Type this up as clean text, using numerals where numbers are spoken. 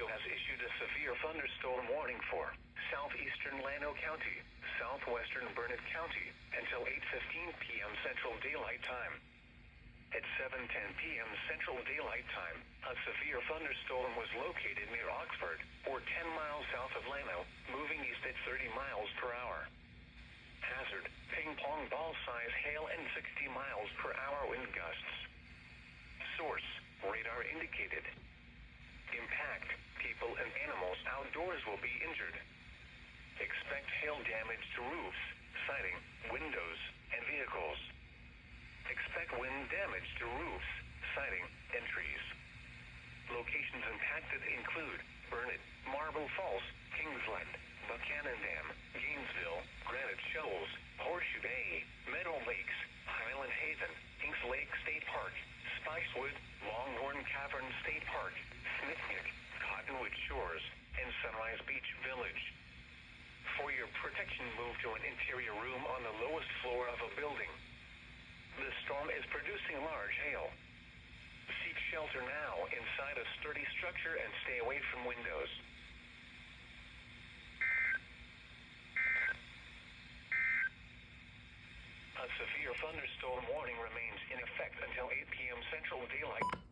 official has issued a severe thunderstorm warning for southeastern Llano County, southwestern Burnett County, until 8:15 p.m. Central Daylight Time. At 7:10 p.m. Central Daylight Time, a severe thunderstorm was located near Oxford, or 10 miles south of Llano, moving east at 30 miles per hour. Hazard, ping-pong ball-size hail and 60 miles per hour wind gusts. Source, radar indicated. Impact, people and animals outdoors will be injured. Expect hail damage to roofs, siding, windows, and vehicles. Expect wind damage to roofs, siding, and trees. Locations impacted include Burnett, Marble Falls, Kingsland, Buchanan Dam, Gainesville, Granite Shoals, Horseshoe Bay, Meadow Lakes, Highland Haven, Inks Lake State Park, Spicewood, Longhorn Cavern State Park, Smithnick, Cottonwood Shores, and Sunrise Beach Village. For your protection, move to an interior room on the lowest floor of a building. The storm is producing large hail. Seek shelter now inside a sturdy structure and stay away from windows. A severe thunderstorm warning remains in effect until 8 p.m. Central Daylight.